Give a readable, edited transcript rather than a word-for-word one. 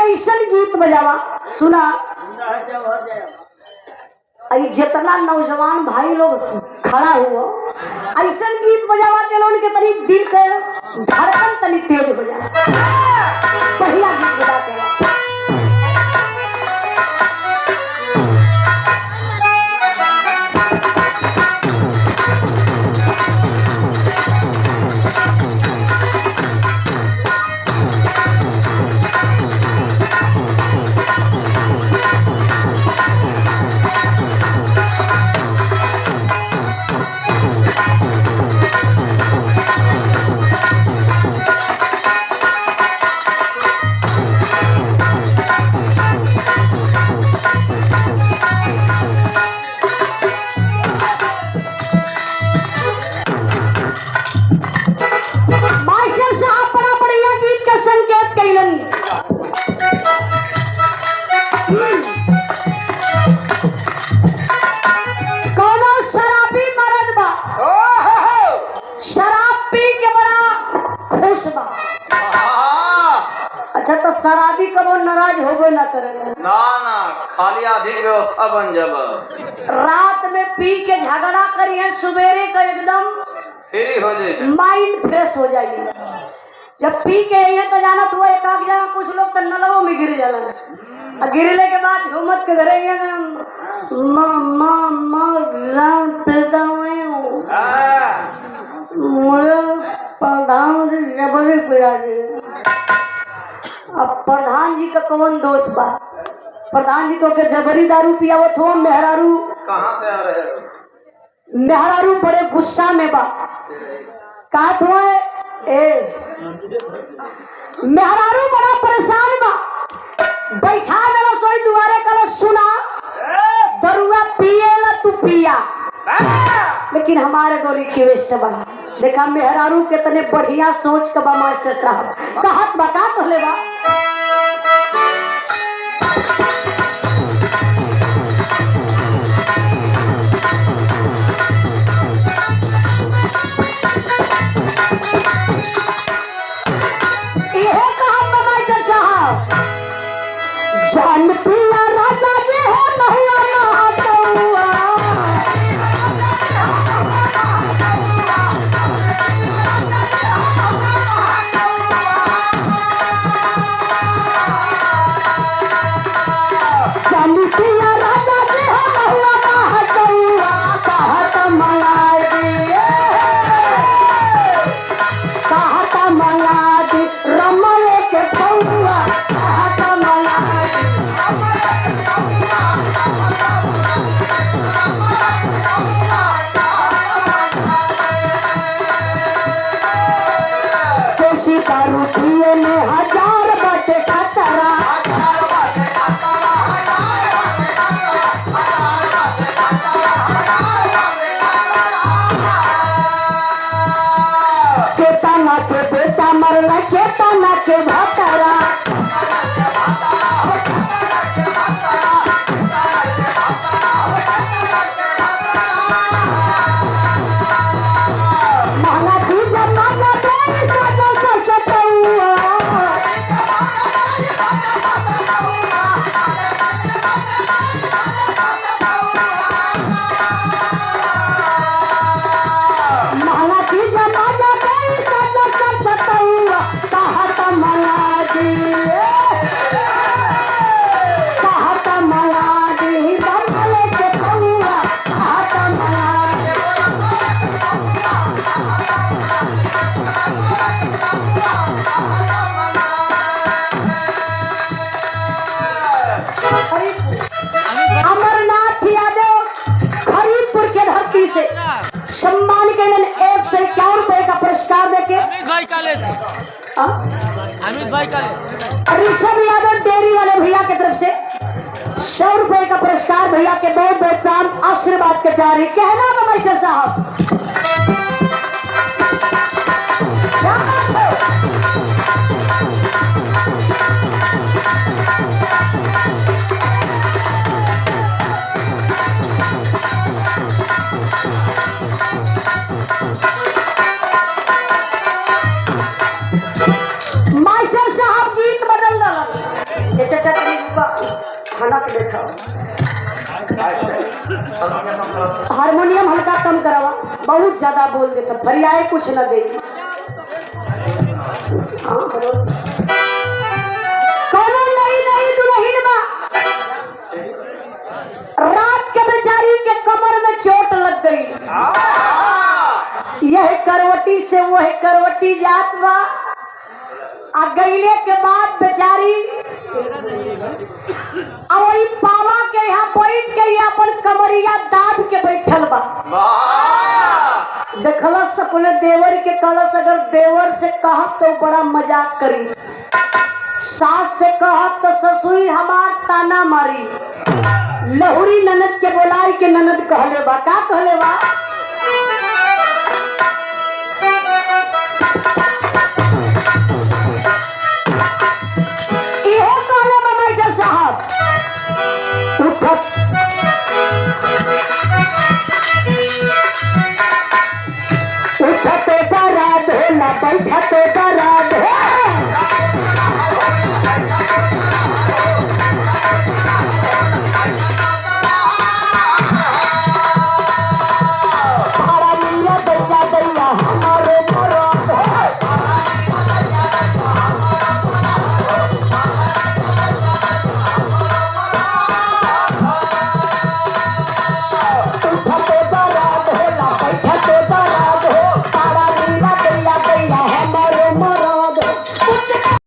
ऐसा गीत बजावा सुना जितना नौजवान भाई लोग खड़ा हुआ ऐसा गीत बजावा के लोग के तनी दिल के धड़कन तनी तेज हो जाए। पहला गीत बजा के अच्छा तो शराबी कबो नाराज होबे ना करेगा ना ना खाली आधी व्यवस्था बन जब रात में पी के झगड़ा करिए सवेरे का एकदम फ्री हो जाए माइंड फ्रेश हो जाएगी। जब पी के ये तो जाना तो एक आग जाना कुछ लोग तो नलवों में गिर जाला और गिरने के बाद हिम्मत के धरेंगे प्रधान जबरी पिया अब प्रधान जी का कौन दोष बा। प्रधान जी तो के जबरी दारू पियावत हो। मेहरारू कहाँ से आ रहे हो? मेहरारू बड़े गुस्सा में बा का थो मेहरारू बड़ा परेशान बा। बैठा देला सोई दुआरे कल सुना दरुआ पिएला तू पिया लेकिन हमारे को रिक्वेस्ट बा। देखा मेहरारू के तने बढ़िया सोच का बा मास्टर साहब कहत बा का कहले बा ये कहत बा मास्टर साहब जान पिया राजा जे हो नहुआ नहातौआ रुपये में 1000 बाटे खतरा केतना के बेटा मरला केतना के भतरा महंगा चीज मांगा अमरनाथ यादव खरीदपुर के धरती से सम्मान के लिए 151 रुपए का पुरस्कार देके ऋषभ यादव डेयरी वाले भैया की तरफ से 100 रुपए का पुरस्कार भैया के बहुत बहुत प्राण आशीर्वाद के चाह रही कहना का मास्टर साहब खाना के देखा हारमोनियम कम करो। हारमोनियम हल्का कम करावा, बहुत ज्यादा बोल देता, फरियाए कुछ न दे। कोनो नई नई दुल्हन बा, रात के बेचारी के कमर में चोट लग गई, यह करवटी से वह करवटी जात बा। आ गईले के बाद बेचारी वही पावा के यहाँ बैठ के अपन कमरिया दाब के बैठल बा। देखलस अपने देवर के, कहलस अगर देवर से कहब तो बड़ा मजाक करी, सास से कहब तो ससुई हमार ताना मारी। लहुरी ननद के बोलाई के ननद कहले बा, का कहले बा? साहब उठत उठते डरा धोला, बैठते